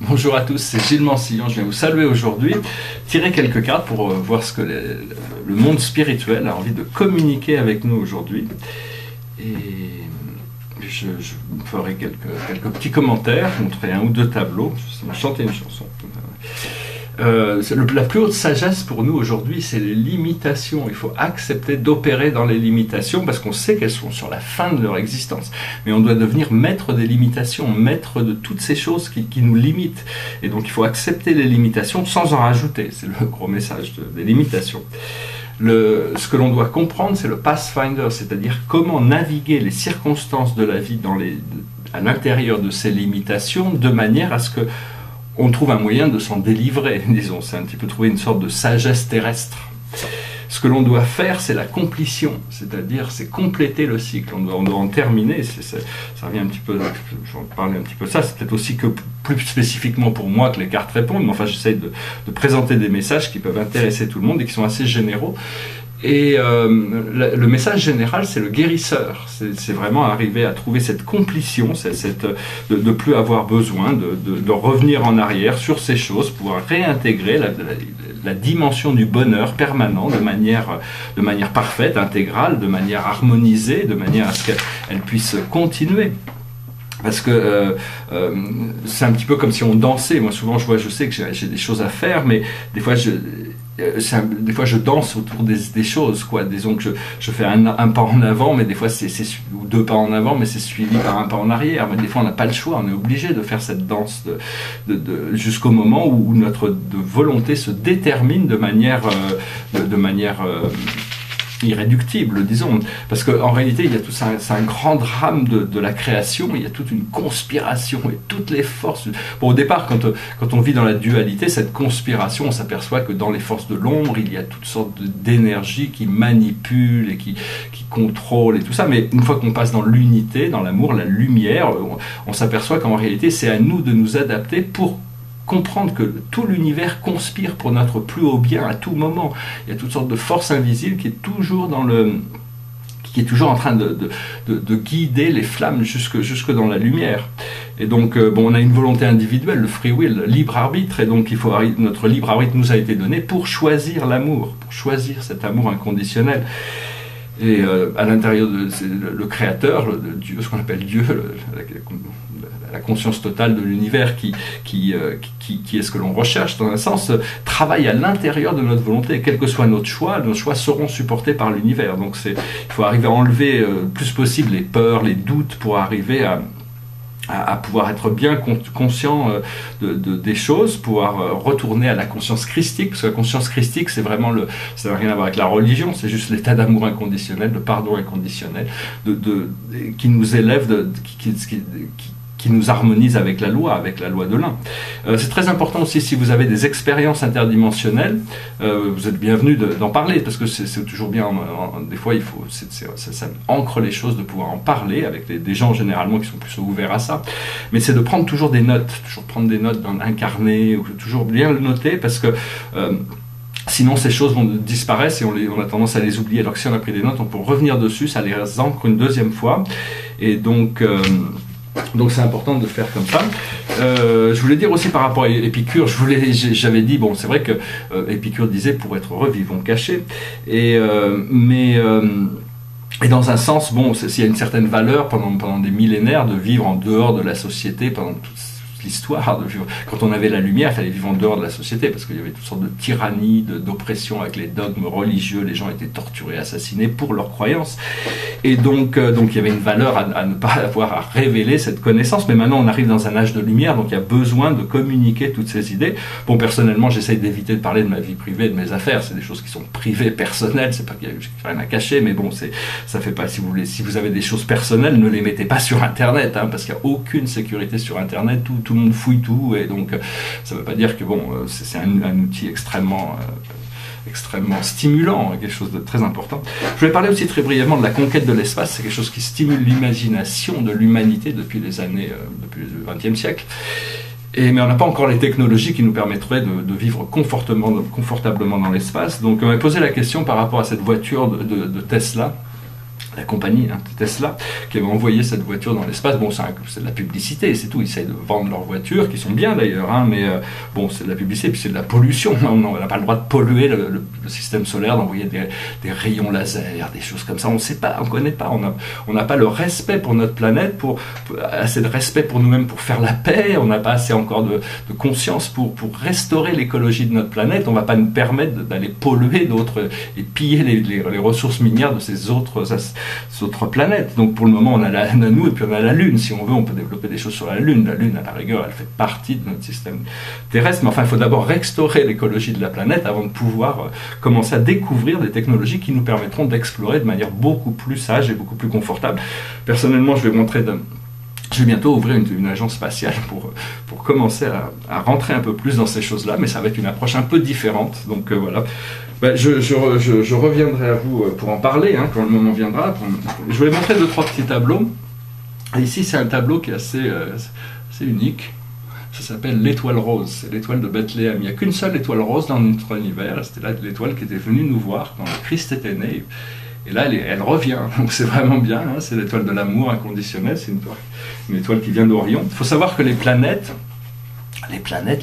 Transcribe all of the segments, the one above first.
Bonjour à tous, c'est Gilles Mansillon, je viens vous saluer aujourd'hui, tirer quelques cartes pour voir ce que le monde spirituel a envie de communiquer avec nous aujourd'hui. Et je ferai quelques petits commentaires, je montrerai un ou deux tableaux, je vais chanter une chanson. La plus haute sagesse pour nous aujourd'hui, c'est les limitations. Il faut accepter d'opérer dans les limitations parce qu'on sait qu'elles sont sur la fin de leur existence. Mais on doit devenir maître des limitations, maître de toutes ces choses qui nous limitent. Et donc il faut accepter les limitations sans en rajouter. C'est le gros message des limitations. Ce que l'on doit comprendre, c'est le Pathfinder, c'est-à-dire comment naviguer les circonstances de la vie à l'intérieur de ces limitations de manière à ce que on trouve un moyen de s'en délivrer, disons. C'est un petit peu trouver une sorte de sagesse terrestre. Ce que l'on doit faire, c'est la complétion, c'est-à-dire c'est compléter le cycle. On doit en terminer. Ça revient un petit peu, j'en parlais un petit peu de ça. C'est peut-être aussi que plus spécifiquement pour moi que les cartes répondent. Mais enfin, j'essaye de présenter des messages qui peuvent intéresser tout le monde et qui sont assez généraux. Et le message général, c'est le guérisseur. C'est vraiment arriver à trouver cette complétion, de plus avoir besoin, de revenir en arrière sur ces choses, pouvoir réintégrer la dimension du bonheur permanent de manière parfaite, intégrale, de manière harmonisée, de manière à ce qu'elle puisse continuer. Parce que c'est un petit peu comme si on dansait. Moi, souvent, je sais que j'ai des choses à faire, mais des fois, je danse autour des choses, quoi. Disons que je fais un pas en avant, mais des fois ou deux pas en avant, mais c'est suivi par un pas en arrière. Mais des fois, on n'a pas le choix, on est obligé de faire cette danse jusqu'au moment où notre volonté se détermine de manière irréductible, disons, parce qu'en réalité, il y a c'est un grand drame de la création, il y a toute une conspiration et toutes les forces. Bon, au départ, quand on vit dans la dualité, cette conspiration, on s'aperçoit que dans les forces de l'ombre, il y a toutes sortes d'énergies qui manipulent et qui contrôlent et tout ça, mais une fois qu'on passe dans l'unité, dans l'amour, la lumière, on s'aperçoit qu'en réalité, c'est à nous de nous adapter pour comprendre que tout l'univers conspire pour notre plus haut bien à tout moment. Il y a toutes sortes de forces invisibles qui est toujours en train de guider les flammes jusque dans la lumière. Et donc, on a une volonté individuelle, le free will, le libre arbitre, et donc notre libre arbitre nous a été donné pour choisir l'amour, pour choisir cet amour inconditionnel. Et à l'intérieur de le créateur, Dieu, ce qu'on appelle Dieu, la conscience totale de l'univers qui est ce que l'on recherche, dans un sens, travaille à l'intérieur de notre volonté. Et quel que soit nos choix seront supportés par l'univers. Donc il faut arriver à enlever le plus possible les peurs, les doutes, pour arriver à pouvoir être bien conscient des choses, pouvoir retourner à la conscience christique, parce que la conscience christique, c'est vraiment ça n'a rien à voir avec la religion, c'est juste l'état d'amour inconditionnel, de pardon inconditionnel, qui nous élève, qui nous harmonise avec la loi de l'un. C'est très important aussi, si vous avez des expériences interdimensionnelles, vous êtes bienvenus d'en parler, parce que c'est toujours bien, des fois ça ancre les choses de pouvoir en parler avec des gens généralement qui sont plus ouverts à ça, mais c'est de prendre toujours des notes, dans un carnet, ou toujours bien le noter, parce que sinon ces choses disparaissent et on a tendance à les oublier, alors que si on a pris des notes, on peut revenir dessus, ça les ancre une deuxième fois, et donc c'est important de faire comme ça. Je voulais dire aussi par rapport à Épicure, j'avais dit, bon, c'est vrai que Épicure disait pour être heureux, vivons cachés. Et dans un sens, bon, s'il y a une certaine valeur pendant des millénaires de vivre en dehors de la société, pendant toute l'histoire de vivre. Quand on avait la lumière, il fallait vivre en dehors de la société, parce qu'il y avait toutes sortes de tyrannies, d'oppression avec les dogmes religieux, les gens étaient torturés, assassinés pour leurs croyances. Et donc il y avait une valeur à ne pas avoir à révéler cette connaissance, mais maintenant on arrive dans un âge de lumière, donc il y a besoin de communiquer toutes ces idées. Bon, personnellement, j'essaye d'éviter de parler de ma vie privée, de mes affaires, c'est des choses qui sont privées, personnelles, c'est pas qu'il y a rien à cacher, mais bon, ça fait pas, si vous avez des choses personnelles, ne les mettez pas sur Internet, parce qu'il n'y a aucune sécurité sur Internet, tout le monde fouille tout, et donc ça ne veut pas dire que c'est un outil extrêmement stimulant, quelque chose de très important. Je voulais parler aussi très brièvement de la conquête de l'espace. C'est quelque chose qui stimule l'imagination de l'humanité depuis le XXe siècle. Mais on n'a pas encore les technologies qui nous permettraient de vivre confortablement dans l'espace. Donc on m'a posé la question par rapport à cette voiture de Tesla, la compagnie Tesla, qui avait envoyé cette voiture dans l'espace. Bon, c'est de la publicité, c'est tout. Ils essayent de vendre leurs voitures, qui sont bien d'ailleurs, hein, mais bon, c'est de la publicité, puis c'est de la pollution. On n'a pas le droit de polluer le système solaire, d'envoyer des rayons laser, des choses comme ça. On ne sait pas, on ne connaît pas. On n'a pas le respect pour notre planète, assez de respect pour nous-mêmes pour faire la paix. On n'a pas assez encore de conscience pour restaurer l'écologie de notre planète. On ne va pas nous permettre d'aller polluer d'autres et piller les ressources minières de ces autres planètes. Donc pour le moment, on a nous et puis on a la Lune. Si on veut, on peut développer des choses sur la Lune. La Lune, à la rigueur, elle fait partie de notre système terrestre. Mais enfin, il faut d'abord restaurer l'écologie de la planète avant de pouvoir commencer à découvrir des technologies qui nous permettront d'explorer de manière beaucoup plus sage et beaucoup plus confortable. Personnellement, je vais bientôt ouvrir une agence spatiale pour commencer à rentrer un peu plus dans ces choses-là, mais ça va être une approche un peu différente. Donc voilà. Ben, je reviendrai à vous pour en parler hein, quand le moment viendra. Je vais montrer 2-3 petits tableaux. Et ici, c'est un tableau qui est assez unique. Ça s'appelle l'étoile rose. C'est l'étoile de Bethléem. Il n'y a qu'une seule étoile rose dans notre univers. C'était là l'étoile qui était venue nous voir quand le Christ était né. Et là, elle revient. Donc c'est vraiment bien. Hein. C'est l'étoile de l'amour inconditionnel. C'est une étoile qui vient d'Orion. Il faut savoir que les planètes,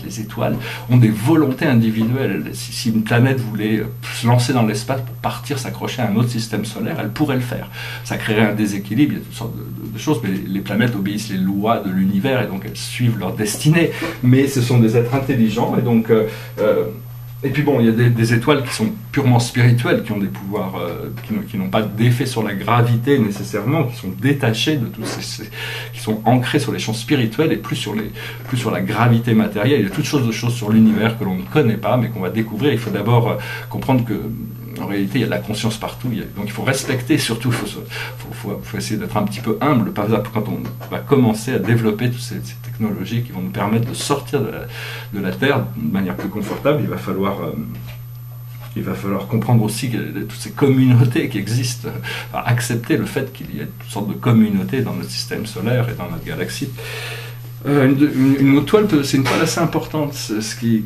les étoiles, ont des volontés individuelles. Si une planète voulait se lancer dans l'espace pour partir s'accrocher à un autre système solaire, elle pourrait le faire. Ça créerait un déséquilibre, il y a toutes sortes de choses, mais les planètes obéissent les lois de l'univers et donc elles suivent leur destinée. Mais ce sont des êtres intelligents et donc... et puis bon, il y a des étoiles qui sont purement spirituelles, qui ont des pouvoirs, qui n'ont pas d'effet sur la gravité nécessairement, qui sont détachées de tous qui sont ancrées sur les champs spirituels et plus sur la gravité matérielle. Il y a toutes sortes de choses sur l'univers que l'on ne connaît pas, mais qu'on va découvrir. Il faut d'abord comprendre que en réalité, il y a de la conscience partout. Donc il faut respecter, surtout, il faut essayer d'être un petit peu humble. Par exemple, quand on va commencer à développer toutes ces technologies qui vont nous permettre de sortir de la Terre de manière plus confortable, il va falloir comprendre aussi que toutes ces communautés qui existent, accepter le fait qu'il y ait toutes sortes de communautés dans notre système solaire et dans notre galaxie. Une autre toile, c'est une toile assez importante, ce qui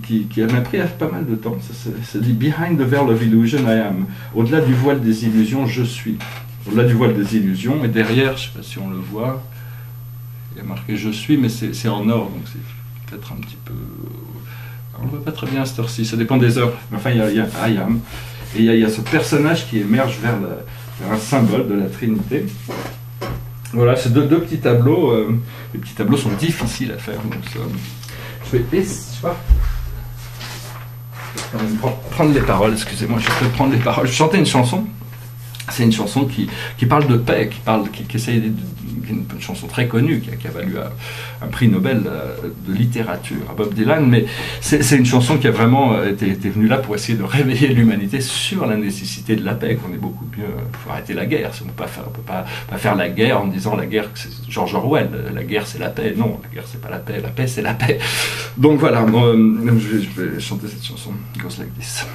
m'a pris pas mal de temps. Ça dit « Behind the veil of illusion, I am ». Au-delà du voile des illusions, je suis. Au-delà du voile des illusions, et derrière, je ne sais pas si on le voit, il y a marqué « je suis », mais c'est en or, donc c'est peut-être un petit peu... On ne le voit pas très bien à cette heure-ci, ça dépend des heures. Enfin, il y a « I am ». Et il y a ce personnage qui émerge vers un symbole de la Trinité. Voilà, c'est deux petits tableaux. Les petits tableaux sont difficiles à faire. Donc je vais prendre les paroles, excusez-moi, je vais prendre les paroles. Je chantais une chanson. C'est une chanson qui parle de paix, qui essaye une chanson très connue, qui a valu un prix Nobel de littérature à Bob Dylan, mais c'est une chanson qui a vraiment été venue là pour essayer de réveiller l'humanité sur la nécessité de la paix, qu'on est beaucoup mieux, il faut arrêter la guerre, on ne peut pas faire la guerre en disant la guerre, c'est George Orwell, la guerre c'est la paix, non, la guerre c'est pas la paix c'est la paix. Donc voilà, je vais chanter cette chanson, it goes like this.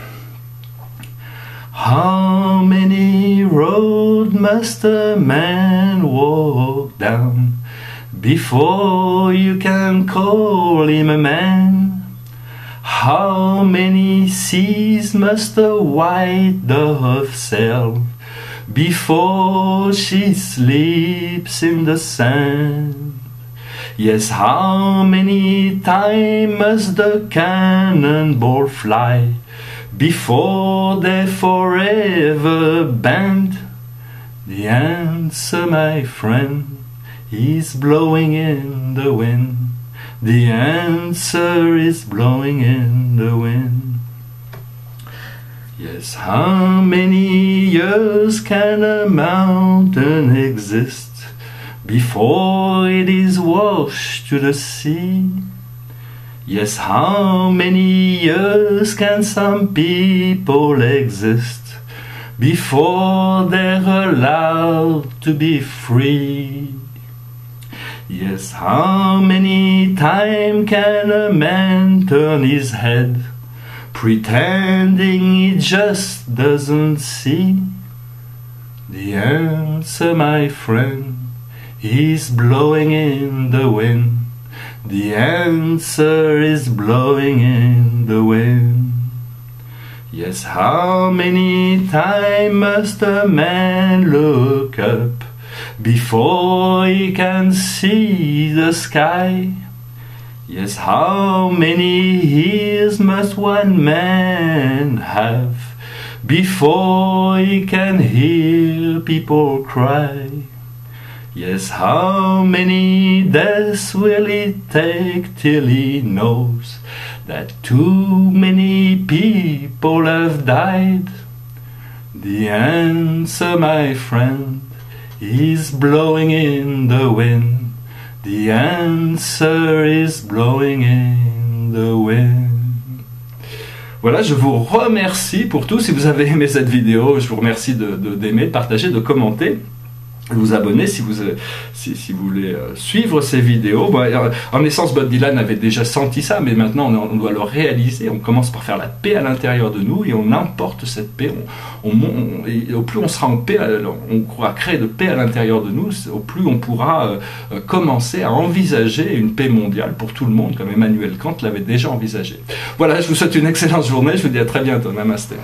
How many roads must a man walk down before you can call him a man? How many seas must a white dove sail before she sleeps in the sand? Yes, how many times must the cannonball fly before they're forever banned? The answer, my friend, is blowing in the wind. The answer is blowing in the wind. Yes, how many years can a mountain exist before it is washed to the sea? Yes, how many years can some people exist before they're allowed to be free? Yes, how many times can a man turn his head, pretending he just doesn't see? The answer, my friend, is blowing in the wind. The answer is blowing in the wind. Yes, how many times must a man look up before he can see the sky? Yes, how many ears must one man have before he can hear people cry? Yes, how many deaths will it take till he knows that too many people have died? The answer, my friend, is blowing in the wind. The answer is blowing in the wind. Voilà, je vous remercie pour tout. Si vous avez aimé cette vidéo, je vous remercie d'aimer, de partager, de commenter, de vous abonner si vous voulez suivre ces vidéos. Bon, en essence, Bob Dylan avait déjà senti ça, mais maintenant on doit le réaliser. On commence par faire la paix à l'intérieur de nous et on importe cette paix. Et au plus on sera en paix, on pourra créer de paix à l'intérieur de nous, au plus on pourra commencer à envisager une paix mondiale pour tout le monde, comme Emmanuel Kant l'avait déjà envisagé. Voilà, je vous souhaite une excellente journée, je vous dis à très bientôt. Namasté.